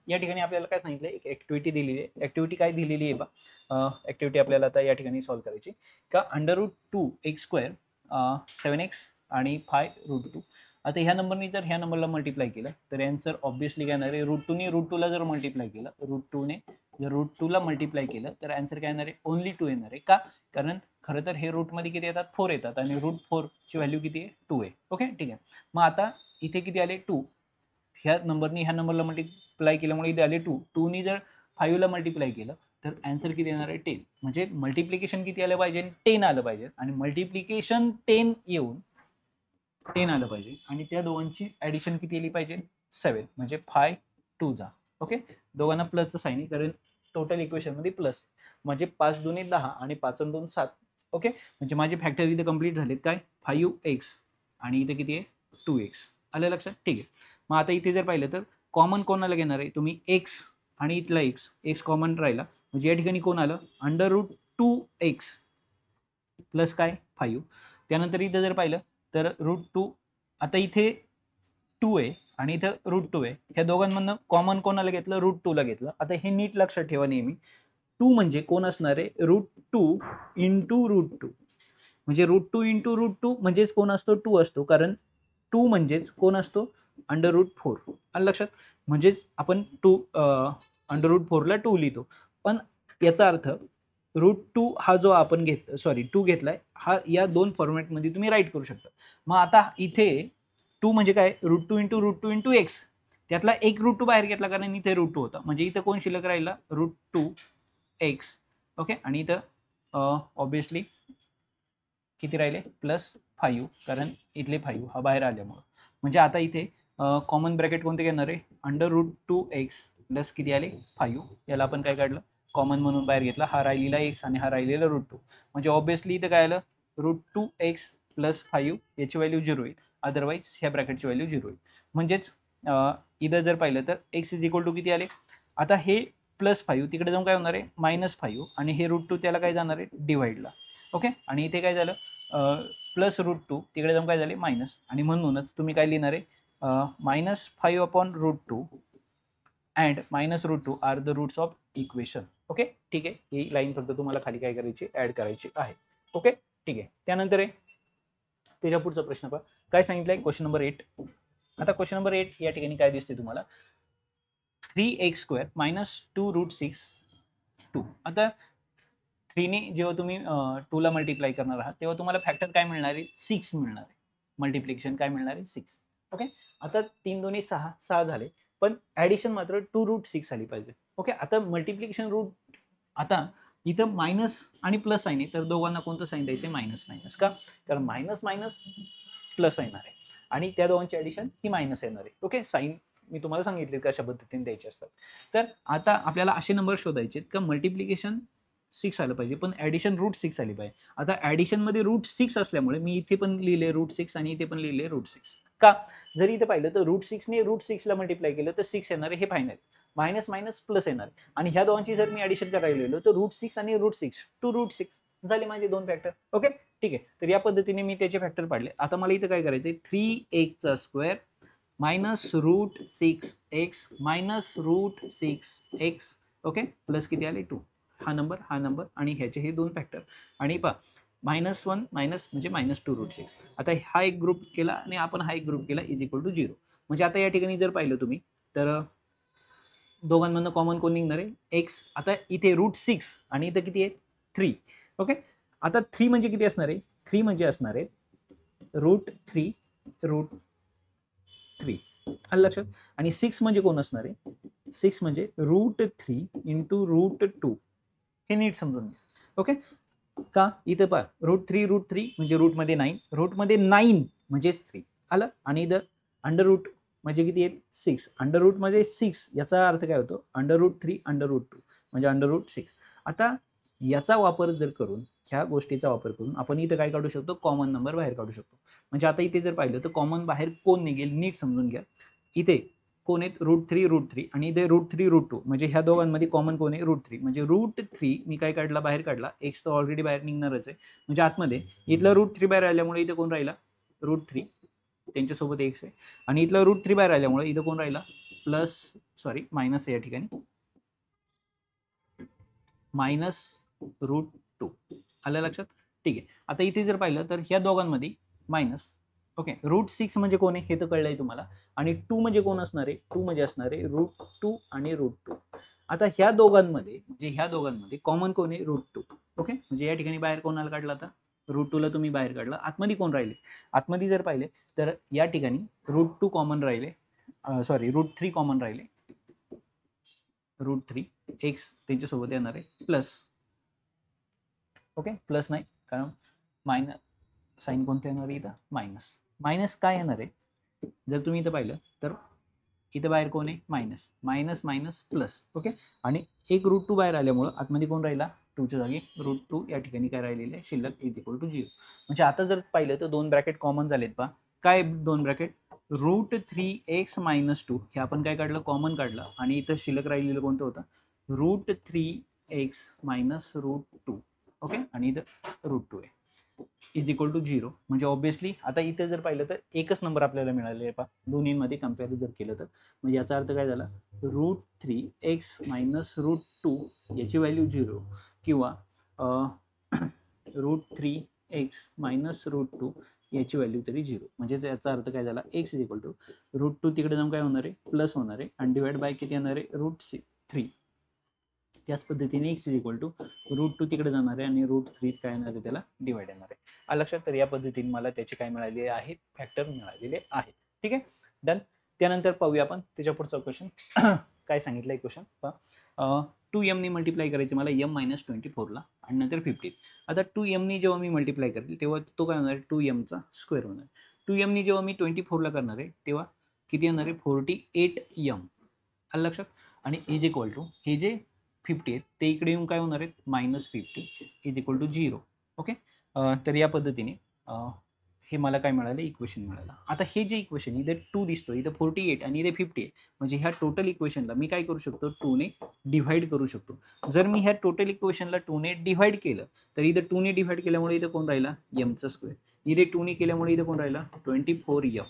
S1: या ठिकाणी आपल्याला काय सांगितलं, एक ऍक्टिव्हिटी दिलेली आहे. ऍक्टिव्हिटी काय दिलेली आहे बा, ऍक्टिव्हिटी आपल्याला आता या ठिकाणी सॉल्व्ह करायची का √2x² 7x आणि 5√2. आता ह्या नंबरनी जर ह्या नंबरला मल्टिप्लाय केलं तर आन्सर ऑब्विसली काय येणार आहे, √2ने √2ला जर मल्टिप्लाय केलं, √2ने जर √2ला मल्टिप्लाय केलं तर आन्सर काय येणार आहे, ओनली 2 येणार आहे. का? कारण खरं तर हे रूटमध्ये किती येतात, 4 येतात आणि √4 ची व्हॅल्यू किती आहे, 2 आहे. ओके, ठीक आहे. मग आता इथे किती आले, 2. ह्या नंबरनी ह्या नंबरला मल्टिप्लाय केल्यामुळे इथे आले 2. 2नी जर 5ला मल्टिप्लाय केलं तर आन्सर किती येणार आहे, 10. म्हणजे मल्टिप्लिकेशन किती आलं पाहिजे, 10 आलं पाहिजे. आणि मल्टिप्लिकेशन 10 येऊन 10 आलं पाहिजे आणि त्या दोघांची ऍडिशन किती आली पाहिजे, 7. म्हणजे 5 2 जा. ओके, दोघांना प्लसचं साईन आहे कारण टोटल इक्वेशन मध्ये प्लस. म्हणजे 5 2 10 आणि 5 2 7. ओके, म्हणजे माझे फॅक्टर इथे कंप्लीट झालेत. काय, 5x आणि इथे किती आहे, 2x. आलं लक्षात? ठीक आहे. मग आता इथे जर पाहिलं तर कॉमन कोणाला घेणार आहे तुम्ही, x आणि इथला x कॉमन राहिला. म्हणजे या ठिकाणी कोण आलं, √2x प्लस काय, 5. त्यानंतर इथे जर पाहिलं तर √2, आता इथे 2 आहे आणि इथं √2 आहे. ह्या दोघांमधनं कॉमन कोणाला घेतलं, √2ला घेतलं. आता हे नीट लक्षात ठेवा नेहमी, 2 म्हणजे कोण असणार आहे, √2 इंटू √2. म्हणजे √2 इंटू √2 म्हणजेच कोण असतो, 2 असतो. कारण 2 म्हणजेच कोण असतो, √4. आलं लक्षात? म्हणजेच आपण √4ला 2 लिहितो. पण याचा अर्थ √2 हा जो आपण 2 घेतलाय, हा या दोन फॉर्मॅटमध्ये तुम्ही राईट करू शकता. मग आता इथे 2 म्हणजे काय, √2 इंटू √2 इंटू एक्स. त्यातला एक √2 बाहेर घेतला कारण इथे √2 होता. म्हणजे इथं कोण शिल्लक राहिला, √2x. ओके, आणि इथं ऑब्विसली किती राहिले, +5 कारण इथले 5 हा बाहेर आल्यामुळं. म्हणजे आता इथे कॉमन ब्रॅकेट कोणते घेणार आहे, √2x प्लस किती आले, 5. याला आपण काय काढलं, कॉमन म्हणून बाहेर घेतला. हा राहिलेला x आणि हा राहिलेला √2. म्हणजे ऑब्विसली इथं काय आलं, √2x + 5 याची व्हॅल्यू 0 होईल. अदरवाईज ह्या ब्रॅकेटची व्हॅल्यू 0 होईल. म्हणजेच इथं जर पाहिलं तर x इज इक्वल टू किती आले, आता हे +5 तिकडे जाऊन काय होणार आहे, -5 आणि हे √2 त्याला काय जाणार आहे, डिवाइडला. ओके, आणि इथे काय झालं, +√2 तिकडे जाऊन काय झाले, मायनस. आणि म्हणूनच तुम्ही काय लिहिणार आहे, -5/√2 and -√2 are the roots of equation. Okay, ठीक आहे. ही लाईन फक्त तुम्हाला खाली काय करायची, ऍड करायची आहे. ओके, ठीक आहे. त्यानंतर आहे त्याच्या पुढचा प्रश्न पहा, काय सांगितलंय, क्वेश्चन नंबर 8. आता क्वेश्चन नंबर 8 या ठिकाणी काय दिसते तुम्हाला, 3x² - 2√6 2. आता 3ने जेव्हा तुम्ही 2ला मल्टिप्लाय करणार आहात तेव्हा तुम्हाला फॅक्टर काय मिळणार आहे, 6 मिळणार आहे. मल्टिप्लिकेशन काय मिळणार आहे, 6. ओके, आता 3 2 6 6 झाले, पण ऍडिशन मात्र 2√6 आली पाहिजे. ओके, आता मल्टिप्लिकेशन रूट, आता इथं मायनस आणि प्लस साईन आहे, तर दोघांना कोणतं साईन द्यायचं, मायनस मायनस. का, कारण मायनस मायनस प्लस येणार आहे आणि त्या दोघांची ऍडिशन ही मायनस येणार आहे. ओके, साईन मी तुम्हाला सांगितले कशा पद्धतीने द्यायचे असतात. तर आता आपल्याला असे नंबर शोधायचे का मल्टिप्लिकेशन 6 आलं पाहिजे पण ऍडिशन √6 आली पाहिजे. आता ऍडिशन मध्ये √6 असल्यामुळे मी इथे पण लिहिले √6 आणि इथे पण लिहिले √6. का, जरी इथे पाहिलं तर √6ने √6ला मल्टिप्लाय केलं तर 6 येणार आहे, हे फायनल. मायनस मायनस प्लस येणार आणि ह्या दोघांची जर मी ऍडिशन करायला गेलो तर √6 आणि √6 2√6 झाले माझे दोन फॅक्टर. ओके, ठीक आहे. तर या पद्धतीने मी त्याचे फॅक्टर पाडले. आता मला इथं काय करायचंय, 3x² -√6x -√6x. Okay, plus किती आले, 2. हा नंबर आणि ह्याचे हे दोन फॅक्टर. आणि पहा, -1 मायनस म्हणजे -2√6. आता हा एक ग्रुप केला आणि आपण हा एक ग्रुप केला, इज इक्वल टू 0. म्हणजे आता या ठिकाणी जर पाहिलं तुम्ही तर दोघांमधनं कॉमन कोण निघणार आहे, x. आता इथे √6 आणि इथं किती आहे, 3. ओके, आता 3 म्हणजे किती असणार आहे, 3 म्हणजे असणार आहे √3 √3. आलं लक्षात? आणि 6 म्हणजे कोण असणार आहे, 6 म्हणजे √3 इंटू √2. हे नीट समजून घ्या. ओके, का, इथं पहा √3 म्हणजे रूटमध्ये 9, रूटमध्ये 9 म्हणजेच 3 आलं. आणि इथं अंडर रूट म्हणजे किती आहेत, 6. अंडर मध्ये 6 याचा अर्थ काय होतो, √3 √2 म्हणजे √6. आता याचा वापर जर करून, ह्या गोष्टीचा वापर करून आपण इथं काय काढू शकतो, कॉमन नंबर बाहेर काढू शकतो. म्हणजे आता इथे जर पाहिलं तर कॉमन बाहेर कोण निघेल, नीट समजून घ्या. इथे कोण आहेत √3 आणि इथे √3 म्हणजे ह्या दोघांमध्ये कॉमन कोण आहे √3 म्हणजे √3 मी काय काढला बाहेर काढला एक्स तर ऑलरेडी बाहेर निघणारच आहे म्हणजे आतमध्ये इथलं √3 बाहेर आल्यामुळे इथे कोण राहिला √3 त्यांच्यासोबत एक्स आहे आणि इथलं √3 बाहेर आल्यामुळे इथं कोण राहिला मायनस या ठिकाणी -√2 आलं लक्षात. ठीक आहे. आता इथे जर पाहिलं तर ह्या दोघांमध्ये मायनस ओके √6 म्हणजे कोण आहे हे तर कळलंय तुम्हाला आणि 2 म्हणजे कोण असणार आहे 2 म्हणजे असणार आहे √2 आणि √2. आता ह्या दोघांमध्ये कॉमन कोण आहे √2 ओके म्हणजे या ठिकाणी बाहेर कोणाला काढला आता √2 ला तुम्ही बाहेर काढला आतमध्ये कोण राहिले आतमध्ये जर पाहिले तर या ठिकाणी √2 कॉमन राहिले √3 कॉमन राहिले √3 एक्स त्यांच्यासोबत येणार आहे प्लस ओके प्लस नाही कारण मायनस साईन कोणतं येणार आहे इथं मायनस काय येणार आहे जर तुम्ही इथं पाहिलं तर इथं बाहेर कोण आहे मायनस प्लस ओके आणि एक √2 बाहेर आल्यामुळं आतमध्ये कोण राहिला 2च्या जागी √2 या ठिकाणी काय राहिलेले आहे शिल्लक इज इक्वल टू 0 म्हणजे आता जर पाहिलं तर दोन ब्रॅकेट कॉमन झालेत पहा काय दोन ब्रॅकेट √3x - 2 हे आपण काय काढलं कॉमन काढलं आणि इथं शिल्लक राहिलेलं कोणतं होतं √3x - √2 ओके आणि इथं √2 आहे इज इक्वल टू 0 म्हणजे ऑब्विसली आता इथे जर पाहिलं तर एकच नंबर आपल्याला मिळाले आहे पहा दोन्हीमध्ये कम्पेअर जर केलं तर म्हणजे याचा अर्थ काय झाला √3x - √2 याची व्हॅल्यू 0 किंवा √3x - √2 याची व्हॅल्यू तरी 0 म्हणजे याचा अर्थ काय झाला x इज इक्वल टू √2 तिकडे जाऊन काय होणार आहे प्लस होणार आहे आणि डिवाइड बाय किती येणार आहे √3 त्याच पद्धतीने x इज इक्वल टू √2 तिकडे जाणार आहे आणि √3 काय येणार आहे त्याला डिवाइड येणार आहे लक्षात तर या पद्धतीने मला त्याचे काय मिळालेले आहेत फॅक्टर मिळालेले आहेत ठीक आहे डन त्यानंतर पाहूया आपण त्याच्या पुढचा क्वेश्चन काय सांगितलं आहे क्वेश्चन पहा 2m ने मल्टिप्लाय करायचे मला m - 24 ला आणि नंतर 15 आता 2m ने जेव्हा मी मल्टिप्लाय करेल तेव्हा तो काय होणार आहे 2m चा स्क्वेअर होणार 2m ने जेव्हा मी 24 ला करणार आहे तेव्हा किती येणार आहे 48m आलं लक्षात आणि इज इक्वल टू हे जे 50 आहेत ते इकडे येऊन काय होणार आहेत -50 इज इक्वल टू 0 ओके तर या पद्धतीने हे मला काय मिळालं इक्वेशन मिळालं आता हे जे इक्वेशन इथे 2 दिसतो इथं 48 आणि इथे 50 आहे म्हणजे ह्या टोटल इक्वेशनला मी काय करू शकतो 2 ने डिव्हाइड करू शकतो जर मी ह्या टोटल इक्वेशनला 2 ने डिव्हाइड केलं तर इथं 2 ने डिव्हाइड केल्यामुळे इथं कोण राहिला m चा स्क्वेअर इथे 2 ने केल्यामुळे इथं कोण राहिला 24m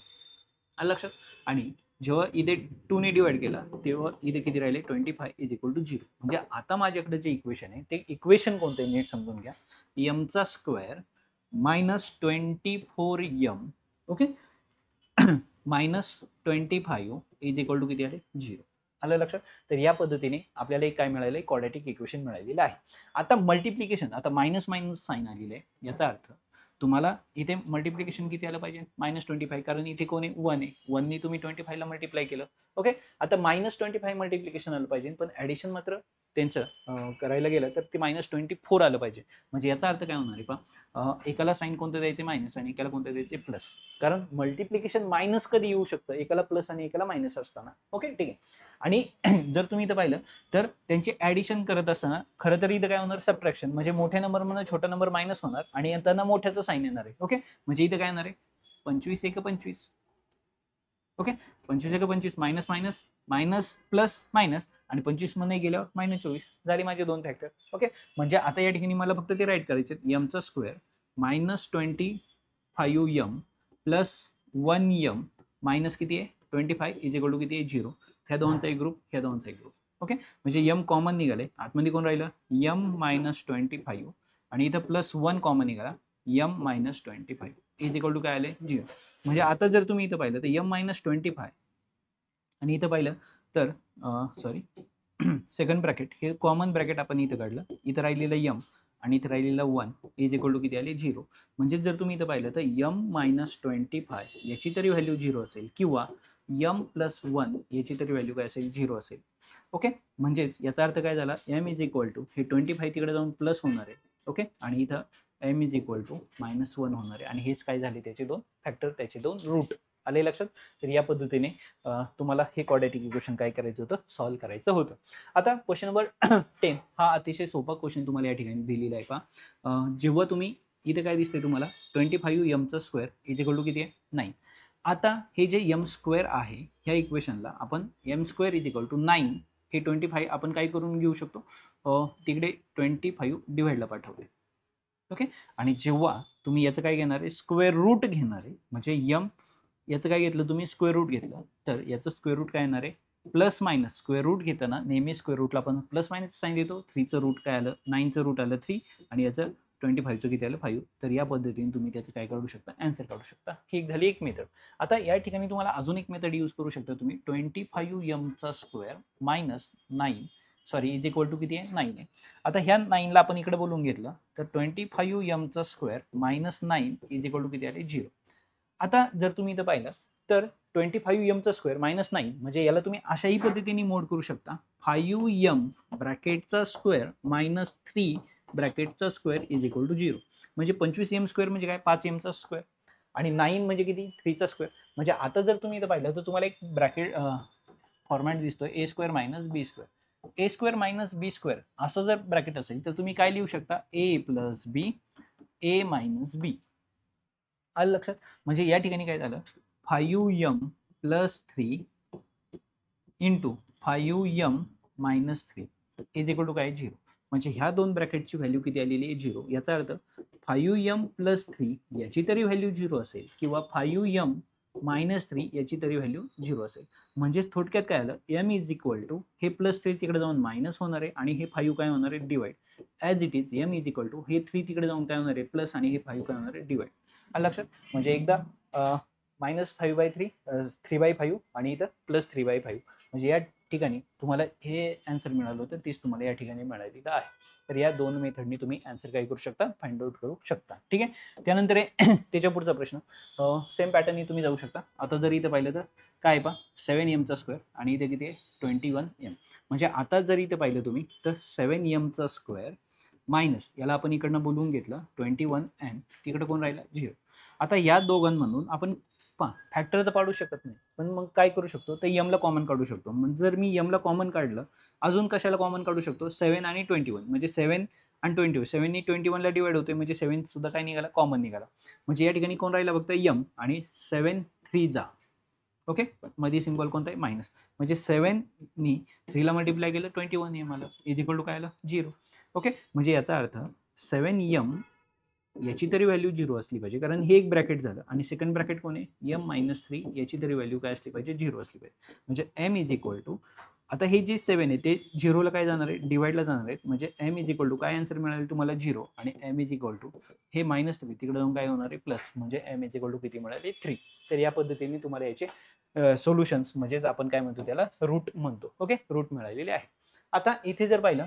S1: आलं लक्षात आणि जेव्हा इथे 2 ने डिवाइड केला तेव्हा इथे किती राहिले 25 इज इक्वल टू 0 म्हणजे आता माझ्याकडे जे इक्वेशन आहे ते इक्वेशन कोणतं आहे नीट समजून घ्या m चा square -24m okay -25 is equal to किती आले 0 आलं लक्षात तर या पद्धतीने आपल्याला एक काय मिळालं क्वाड्रॅटिक इक्वेशन मिळालेलं आहे आता मल्टिप्लिकेशन आता मायनस साइन आलेलं आहे याचा अर्थ तुम्हाला इथे मल्टिप्लिकेशन किती आलं पाहिजे -25 कारण इथे कोणी 1 आहे 1 ने तुम्ही 25 ला मल्टिप्लाय केलं ओके आता -25 मल्टिप्लिकेशन आलं पाहिजे पण ॲडिशन मात्र त्यांचं करायला गेलं तर ते -24 आलं पाहिजे म्हणजे याचा अर्थ काय होणार आहे पहा एकाला साईन कोणतं द्यायचे मायनस आणि एकाला कोणतं द्यायचे प्लस कारण मल्टिप्लिकेशन मायनस कधी येऊ शकतं एकाला प्लस आणि एकाला मायनस असताना ओके ठीक आहे आणि जर तुम्ही इथं पाहिलं तर त्यांचे ॲडिशन करत असताना खरं तर इथं काय होणार सबट्रॅक्शन म्हणजे मोठ्या नंबर म्हणून छोटा नंबर मायनस होणार आणि यांना मोठ्याचं साईन येणार आहे ओके म्हणजे इथं काय येणार आहे 25 × 25 ओके 25 × 25 मायनस प्लस मायनस आणि 25 मध्ये गेल्यावर -24 झाले माझे दोन फॅक्टर ओके म्हणजे आता या ठिकाणी मला फक्त ते राईट करायचे m चा square -25m plus 1m minus किती आहे 25 इज इक्वल टू किती आहे 0 ह्या दोनचा एक ग्रुप ह्या दोनचा एक ग्रुप ओके म्हणजे m कॉमन निघाले आतमध्ये कोण राहिलं m - 25 आणि इथं प्लस 1 कॉमन निघाला m - 25 इज इक्वल टू काय आले 0 म्हणजे आता जर तुम्ही इथं पाहिलं तर m - 25 आणि इथं पाहिलं तर सेकंड ब्रॅकेट हे कॉमन ब्रॅकेट आपण इथं काढलं इथं राहिलेलं m आणि इथं राहिलेलं 1 इज इक्वल टू किती आले 0 म्हणजे जर तुम्ही इथं पाहिलं तर m - 25 याची तरी व्हॅल्यू 0 असेल किंवा m + 1 याची तरी व्हॅल्यू काय असेल 0 असेल ओके म्हणजेच याचा अर्थ काय झाला m इज इक्वल टू हे 25 तिकडे जाऊन प्लस होणार आहे ओके आणि इथं m इज इक्वल टू -1 होणार आहे आणि हेच काय झाले त्याचे दोन फॅक्टर त्याचे दोन रूट आले लक्षात तर या पद्धतीने तुम्हाला हे क्वाड्रॅटिक इक्वेशन काय करायचं होतं सॉल्व्ह करायचं होतं आता क्वेश्चन नंबर 10 हा अतिशय सोपा क्वेश्चन तुम्हाला या ठिकाणी दिलेला आहे पहा जेव्हा तुम्ही इथे काय दिसतंय तुम्हाला 25m चा स्क्वेअर इज इक्वल टू किती आहे 9 आता हे जे एम स्क्वेअर आहे ह्या इक्वेशनला आपण m square is equal to 9 हे 25 आपण काय करून घेऊ शकतो, तिकडे 25 डिवाइडला पाठवले. ओके. आणि जेव्हा तुम्ही याचं काय घेणार आहे, स्क्वेअर रूट घेणार आहे, म्हणजे एम याचं काय घेतलं तुम्ही, स्क्वेअर रूट घेतलं, तर याचं स्क्वेअर रूट काय येणार आहे, प्लस मायनस. स्क्वेअर रूट घेताना नेहमी स्क्वेअर रूटला आपण प्लस मायनस साईन देतो. 3चं रूट काय आलं, 9चं रूट आलं 3 आणि याचं 25चं किती आलं 5. तर या पद्धतीने तुम्ही त्याचं काय काढू शकता, आन्सर काढू शकता. ही एक झाली एक मेथड. आता या ठिकाणी तुम्हाला अजून एक मेथड यूज करू शकता तुम्ही. 25m square minus 9 sorry is equal to किती आहे, 9 आहे. आता ह्या 9ला आपण इकडे बोलून घेतलं तर 25m square minus 9 is equal to किती आले, 0. आता जर तुम्ही इथं पाहिलं तर 25m स्क्वेअर मायनस 9 म्हणजे याला तुम्ही अशाही पद्धतीने मोड करू शकता, 5m ब्रॅकेटचा स्क्वेअर मायनस 3 ब्रॅकेटचा स्क्वेअर इज इक्वल टू 0. म्हणजे 25m स्क्वेअर म्हणजे काय, 5mचा स्क्वेअर, आणि 9 म्हणजे किती, 3चा स्क्वेअर. म्हणजे आता जर तुम्ही इथं पाहिलं तर तुम्हाला एक ब्रॅकेट फॉर्मॅट दिसतोय, ए स्क्वेअर मायनस बी स्क्वेअर. ए स्क्वेअर मायनस बी स्क्वेअर असं जर ब्रॅकेट असेल तर तुम्ही काय लिहू शकता, ए प्लस बी, ए मायनस बी. आलं लक्षात. म्हणजे या ठिकाणी काय झालं, 5m plus 3 into 5m minus 3 is equal to काय, 0. म्हणजे ह्या दोन ब्रॅकेटची व्हॅल्यू किती आलेली आहे, 0. याचा अर्थ 5m प्लस 3 याची तरी व्हॅल्यू 0 असेल किंवा 5m मायनस 3 याची तरी व्हॅल्यू 0 असेल. म्हणजे थोडक्यात काय आलं, m इज इक्वल टू हे प्लस 3 तिकडे जाऊन मायनस होणार आहे आणि हे 5 काय होणार आहे, divide. As it is m is equal to हे 3 तिकडे जाऊन काय होणार आहे, प्लस, आणि हे 5 काय होणार आहे, डिवाइड. आलं लक्षात. म्हणजे एकदा मायनस 5/3 3/5 आणि इथं प्लस 3/5. म्हणजे या ठिकाणी तुम्हाला हे आन्सर मिळालं होतं, तेच तुम्हाला या ठिकाणी मिळालेलं आहे. तर या दोन मेथडनी तुम्ही आन्सर काय करू शकता, फाइंड आउट करू शकता. ठीक आहे. त्यानंतर त्याच्या पुढचा प्रश्न सेम पॅटर्ननी तुम्ही जाऊ शकता. आता जर इथं पाहिलं तर काय पहा, 7mचा स्क्वेअर आणि इथे किती आहे, 21m. म्हणजे आता जर इथं पाहिलं तुम्ही तर 7mचा स्क्वेअर मायनस याला आपण इकडनं बोलवून घेतलं 21m, तिकडं कोण राहिला, 0. आता या दोघांमधून आपण फॅक्टर तर पाडू शकत नाही, पण मग काय करू शकतो, तर यमला कॉमन काढू शकतो. म्हणजे जर मी यमला कॉमन काढलं, अजून कशाला कॉमन काढू शकतो, 7 आणि 21. म्हणजे 7 आणि 21, 7 नी 21ला डिवाइड होते, म्हणजे 7 सुद्धा काय निघाला, कॉमन निघाला. म्हणजे या ठिकाणी कोण राहिला फक्त यम, आणि 7 3 जा. ओके. मध्ये सिम्बॉल कोणता आहे, मायनस. म्हणजे 7 नी 3ला मल्टिप्लाय केलं 21m आलं, इज इक्वल टू काय आलं, 0. ओके. म्हणजे याचा अर्थ 7m याची तरी व्हॅल्यू 0 असली पाहिजे, कारण हे एक ब्रॅकेट झालं आणि सेकंड ब्रॅकेट कोण आहे, m मायनस 3 याची तरी व्हॅल्यू काय असली पाहिजे, 0 असली पाहिजे. म्हणजे m इज इक्वल टू, आता हे जे 7 आहे ते 0ला काय जाणार आहे, डिवाइडला जाणार आहेत. म्हणजे m इज इक्वल टू काय आन्सर मिळाले तुम्हाला, 0. आणि m इज इक्वल टू हे मायनस 3 तिकडे जाऊन काय होणार आहे, प्लस. म्हणजे m इज इक्वल टू किती मिळाले, 3. तर या पद्धतीने तुम्हाला याचे सोल्युशन्स, म्हणजेच आपण काय म्हणतो त्याला, रूट म्हणतो. ओके. रूट मिळालेले आहे. आता इथे जर पाहिलं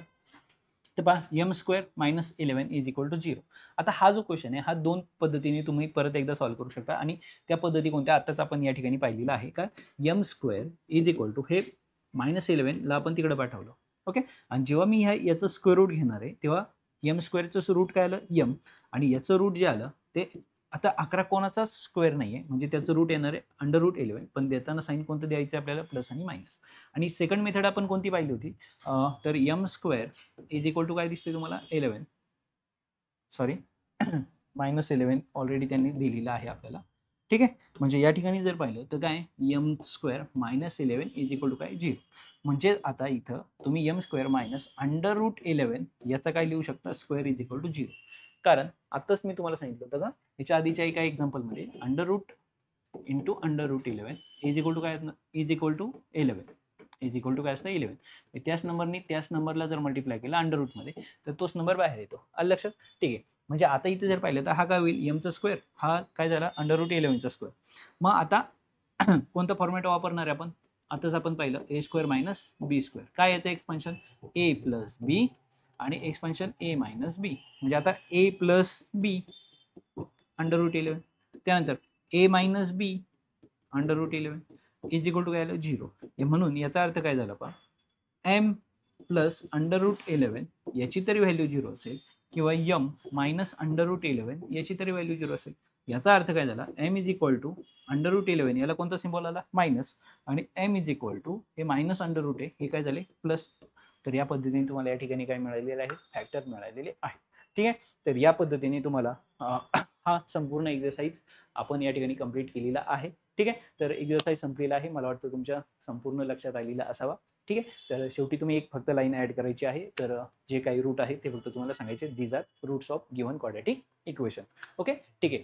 S1: तर पहा, m square minus 11 is equal to 0. आता हा जो क्वेश्चन आहे हा दोन पद्धतीने तुम्ही परत एकदा सॉल्व्ह करू शकता, आणि त्या पद्धती कोणत्या, आताच आपण या ठिकाणी पाहिलेलं आहे का, m square is equal to हे मायनस 11ला आपण तिकडे पाठवलं. ओके. आणि जेव्हा मी याचं स्क्वेअर रूट घेणार आहे तेव्हा m स्क्वेअरचं रूट काय आलं, m, आणि याचं रूट जे आलं ते, आता 11 कोणाचाच स्क्वेअर नाही आहे, म्हणजे त्याचं रूट येणार आहे अंडर रूट 11, पण देताना साईन कोणतं द्यायचं आपल्याला, प्लस आणि मायनस. आणि सेकंड मेथड आपण कोणती पाहिली होती, तर m square is equal to काय दिसतोय तुम्हाला, 11 सॉरी मायनस 11 ऑलरेडी त्यांनी दिलेलं आहे आपल्याला. ठीक आहे. म्हणजे या ठिकाणी जर पाहिलं तर काय, m square minus 11 is equal to काय, 0. म्हणजे आता इथं तुम्ही m square minus under root 11 याचा काय लिहू शकता, स्क्वेअर इज इक्वल टू 0. कारण आत्ताच मी तुम्हाला सांगितलं होतं का, याच्या आधीच्या एका एक्झाम्पलमध्ये under root into under root 11 is equal to काय, is equal to 11 is equal to काय असतं, 11. त्याच नंबरने त्याच नंबरला जर मल्टिप्लाय केलं अंडर रूटमध्ये तर तोच नंबर बाहेर येतो. आलं लक्षात. ठीक आहे. म्हणजे आता इथे जर पाहिलं तर हा काय होईल, एमचा स्क्वेअर, हा काय झाला, अंडर रूट 11चा स्क्वेअर. मग आता कोणतं फॉर्मॅट वापरणार आहे आपण, आताच आपण पाहिलं ए स्क्वेअर मायनस बी स्क्वेअर. काय याचं एक्सपान्शन, ए प्लस बी आणि एक्सपान्शन ए मायनस बी. म्हणजे आता A plus B under root 11, त्यानंतर A minus B under root 11 is equal to काय आलं, 0. म्हणून याचा अर्थ काय झाला पहा, m प्लस अंडर रूट 11 याची तरी व्हॅल्यू 0 असेल, किंवा m मायनस अंडर रूट 11 याची तरी व्हॅल्यू 0 असेल. याचा अर्थ काय झाला, m is equal to under root 11 याला कोणता सिम्बॉल आला, मायनस, आणि m इज इक्वल टू हे मायनस अंडर रूट आहे, हे काय झाले, प्लस. तर या पद्धतीने तुम्हाला या ठिकाणी काय मिळालेलं आहे, फॅक्टर मिळालेले आहे. ठीक आहे. तर या पद्धतीने तुम्हाला हा संपूर्ण एक्सरसाइज आपण या ठिकाणी कंप्लीट केलेला आहे. ठीक आहे. तर एक्झरसाइज संपलेला आहे. मला वाटतं तुमच्या संपूर्ण लक्षात आलेला असावा. ठीक आहे. तर शेवटी तुम्ही एक फक्त लाईन ॲड करायची आहे. तर जे काही रूट आहे ते फक्त तुम्हाला सांगायचे, these are roots of given quadratic equation. Okay, ठीक आहे.